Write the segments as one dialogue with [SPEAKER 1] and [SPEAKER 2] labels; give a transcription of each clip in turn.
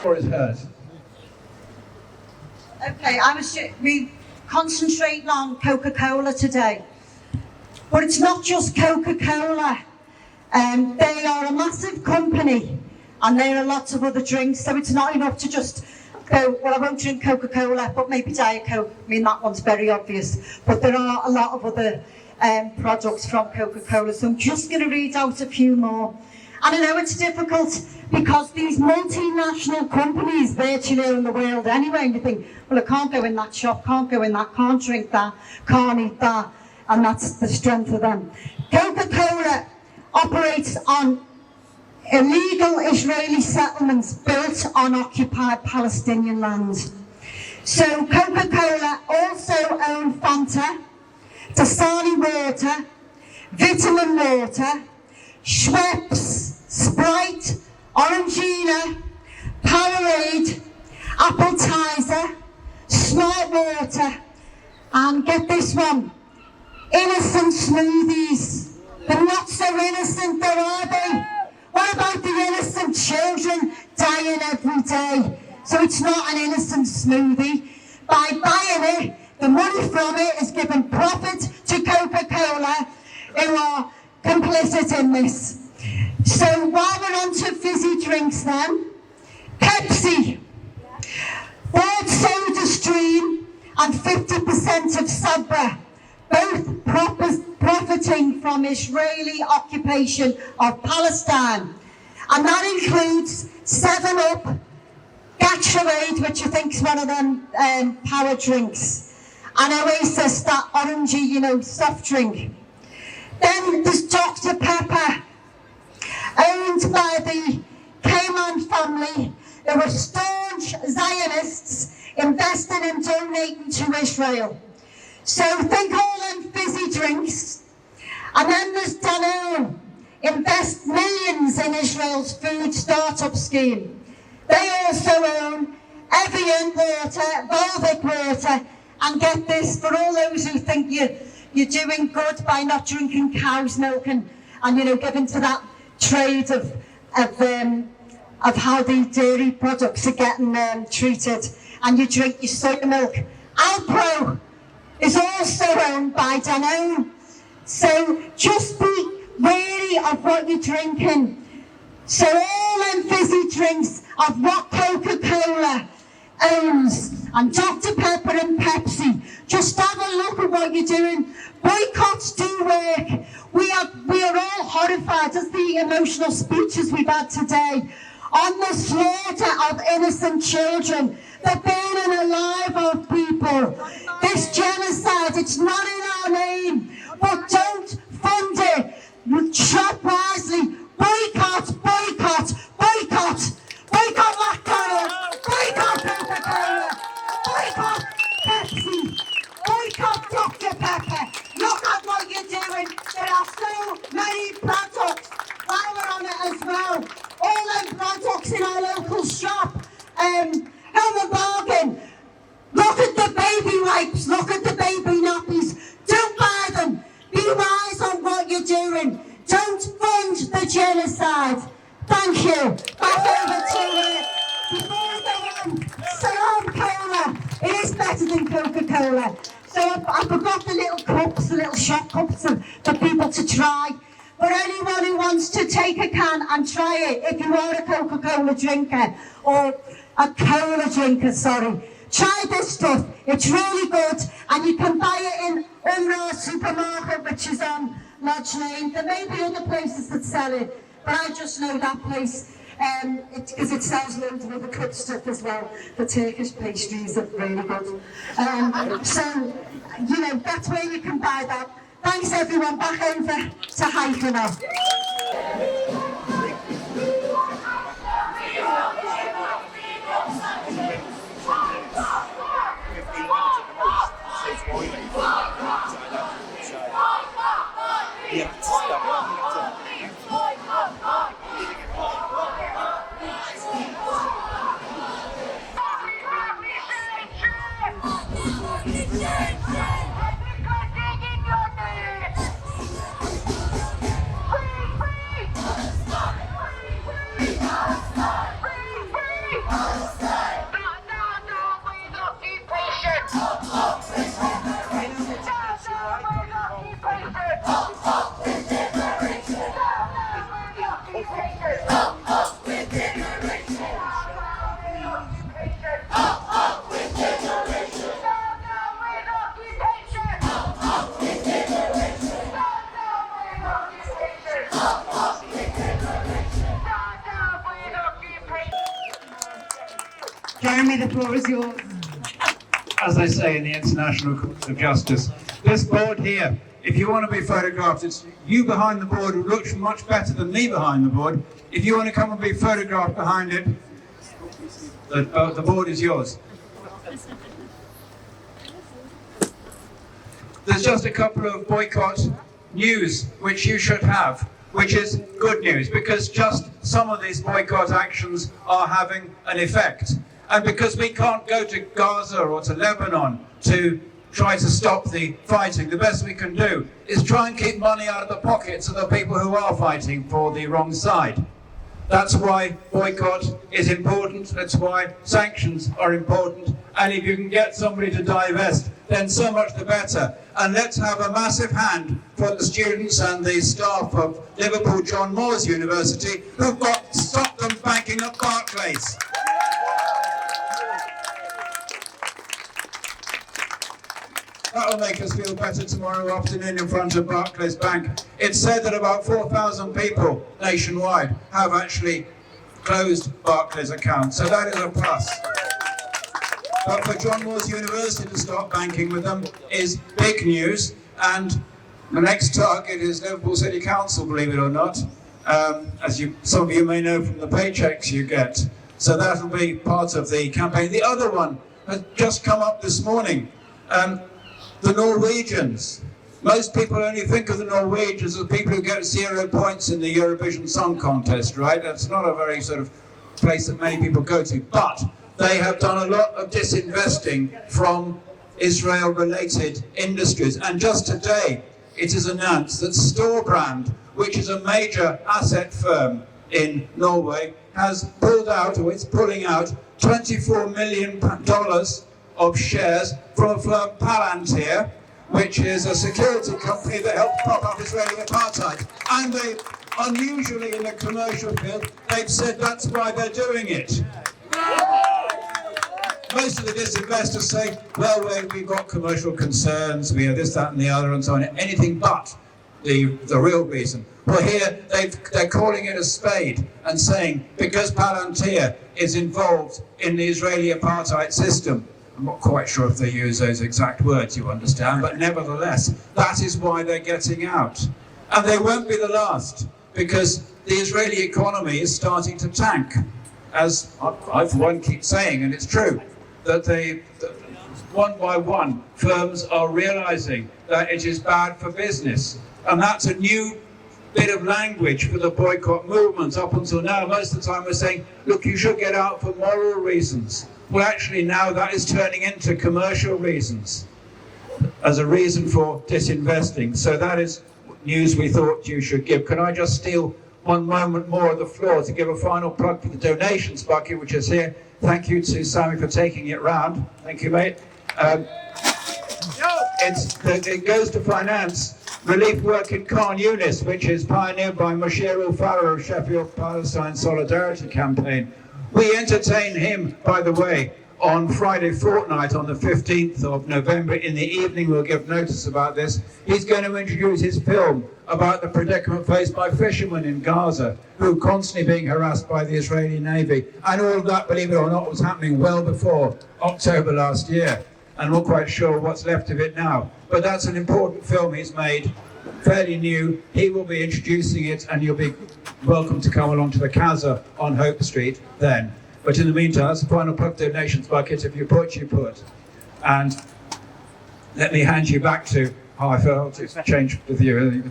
[SPEAKER 1] Or is hers.
[SPEAKER 2] Okay, we concentrating on Coca-Cola today, but it's not just Coca-Cola. They are a massive company, and there are lots of other drinks, so it's not enough to just go, well, I won't drink Coca-Cola, but maybe Diet Coke. I mean, that one's very obvious, but there are a lot of other products from Coca-Cola, so I'm just going to read out a few more. And I know it's difficult because these multinational companies virtually own the world anyway, and you think, well, I can't go in that shop, can't go in that, can't drink that, can't eat that, and that's the strength of them. Coca-Cola operates on illegal Israeli settlements built on occupied Palestinian land. So Coca-Cola also own Fanta, Dasani water, vitamin water, Schweppes, Sprite, Orangina, Powerade, Appletiser, Smart Water, and get this one, innocent smoothies. They're not so innocent, though, are they? What about the innocent children dying every day? So it's not an innocent smoothie. By buying it, the money from it is giving profit to Coca-Cola, who are complicit in this. So while we're on to fizzy drinks then, Pepsi, Ford Soda Stream and 50% of Sabra, both profiting from Israeli occupation of Palestine. And that includes 7-Up, Gatorade, which I think is one of them power drinks, and Oasis, that orangey, soft drink. Then there's Dr. Pepper, owned by the Cayman family, who are staunch Zionists investing and donating to Israel. So think all them fizzy drinks. And then there's Danone, invest millions in Israel's food startup scheme. They also own Evian water, Volvic water, and get this, for all those who think you're doing good by not drinking cow's milk and giving to that trade of how the dairy products are getting treated, and you drink your soy milk. Alpro is also owned by Danone. So just be wary of what you're drinking. So all them fizzy drinks of what Coca-Cola owns, and Dr. Pepper and Pepsi, just have a look at what you're doing. Boycotts do work. We are all horrified as the emotional speeches we've had today on the slaughter of innocent children, the burning alive of people. This genocide, it's not in our name, but don't fund it. Shop wisely. Boycott, boycott, boycott. Boycott McDonald's, boycott Coca-Cola, boycott Pepsi, boycott Dr. Pepper. Look at what you're doing. There are so many products while we're on it as well. All them products in our local shop. Have a bargain. Look at the baby wipes, look at the baby nappies. Don't buy them. Be wise on what you're doing. Don't fund the genocide. Thank you. Back over to before I go on, Salam Cola. It is better than Coca-Cola. So I forgot the little cups, the little shot cups for people to try. But anyone who wants to take a can and try it, if you are a Coca-Cola drinker, or a cola drinker, sorry, try this stuff. It's really good, and you can buy it in Umrah supermarket, which is on Lodge Lane. There may be other places that sell it, but I just know that place because it sells loads of other good stuff as well. The Turkish pastries are really good. So, that's where you can buy that. Thanks everyone, back over to Haifa now.
[SPEAKER 1] Sammy, the floor is yours.
[SPEAKER 3] As they say in the International Court of Justice, this board here, if you want to be photographed, it's you behind the board who looks much better than me behind the board. If you want to come and be photographed behind it, the board is yours. There's just a couple of boycott news which you should have, which is good news, because just some of these boycott actions are having an effect. And because we can't go to Gaza or to Lebanon to try to stop the fighting, the best we can do is try and keep money out of the pockets of the people who are fighting for the wrong side. That's why boycott is important, that's why sanctions are important, and if you can get somebody to divest, then so much the better. And let's have a massive hand for the students and the staff of Liverpool John Moores University who've got to stop them banking at Barclays. That'll make us feel better tomorrow afternoon in front of Barclays Bank. It's said that about 4,000 people nationwide have actually closed Barclays accounts, so that is a plus. But for John Moores University to start banking with them is big news, and the next target is Liverpool City Council, believe it or not, as some of you may know from the paychecks you get. So that'll be part of the campaign. The other one has just come up this morning. The Norwegians. Most people only think of the Norwegians as people who get 0 points in the Eurovision Song Contest, right? That's not a very sort of place that many people go to. But they have done a lot of disinvesting from Israel-related industries. And just today, it is announced that Storebrand, which is a major asset firm in Norway, has pulled out, or it's pulling out, $24 million of shares from a firm Palantir, which is a security company that helps prop up Israeli apartheid. And they, unusually in the commercial field, they've said that's why they're doing it. Most of the disinvestors say, well, we've got commercial concerns, we have this, that and the other and so on, anything but the real reason. Well, here they're calling it a spade and saying, because Palantir is involved in the Israeli apartheid system, I'm not quite sure if they use those exact words, you understand, but nevertheless, that is why they're getting out. And they won't be the last, because the Israeli economy is starting to tank. As I for one keep saying, and it's true, that one by one, firms are realizing that it is bad for business. And that's a new bit of language for the boycott movement. Up until now, most of the time we're saying, look, you should get out for moral reasons. Well, actually now that is turning into commercial reasons as a reason for disinvesting. So that is news we thought you should give. Can I just steal one moment more of the floor to give a final plug for the donations bucket, which is here. Thank you to Sammy for taking it round. Thank you, mate. It goes to finance relief work in Khan Yunis, which is pioneered by Moshe Al-Farah of Sheffield Palestine Solidarity Campaign. We entertain him, by the way, on Friday fortnight, on the 15th of November in the evening. We'll give notice about this. He's going to introduce his film about the predicament faced by fishermen in Gaza, who are constantly being harassed by the Israeli Navy. And all of that, believe it or not, was happening well before October last year. And we're not quite sure what's left of it now. But that's an important film he's made, fairly new. He will be introducing it, and you'll be welcome to come along to the Casa on Hope Street then. But in the meantime, that's the final plug donations bucket. If you put, you put. And let me hand you back to how I felt. It's changed with you.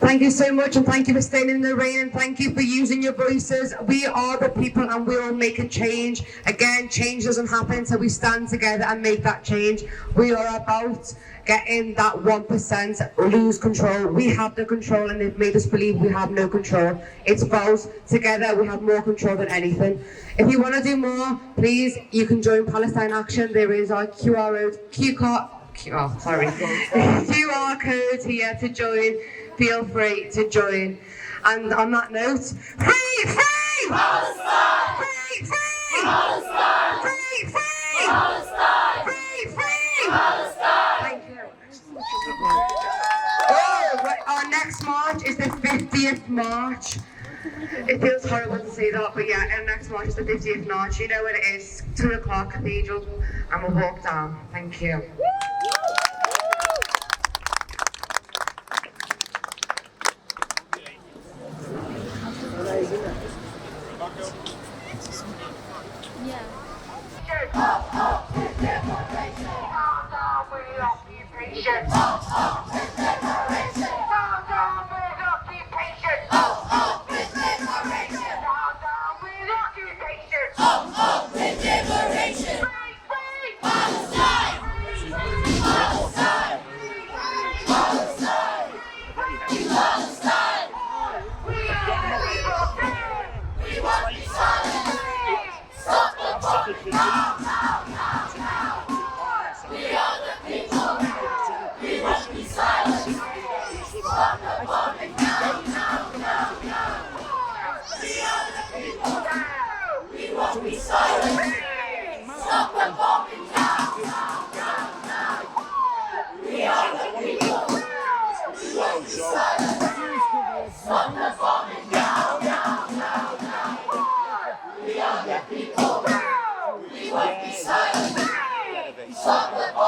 [SPEAKER 1] Thank you so much, and thank you for staying in the rain, and thank you for using your voices. We are the people, and we will make a change. Again, change doesn't happen until we stand together and make that change. We are about getting that 1% lose control. We have the control, and they've made us believe we have no control. It's false. Together, we have more control than anything. If you want to do more, please, you can join Palestine Action. There is our QR code here to join. Feel free to join. And on that note, free, free! Palestine! Free, free! Palestine! Free, free! Palestine! Free, free! Palestine! Thank you. Our next march is the 50th march. It feels horrible to say that, but yeah, our next march is the 50th March. You know what it is, 2 o'clock, Cathedral, and we'll walk down. Thank you.
[SPEAKER 4] Stop the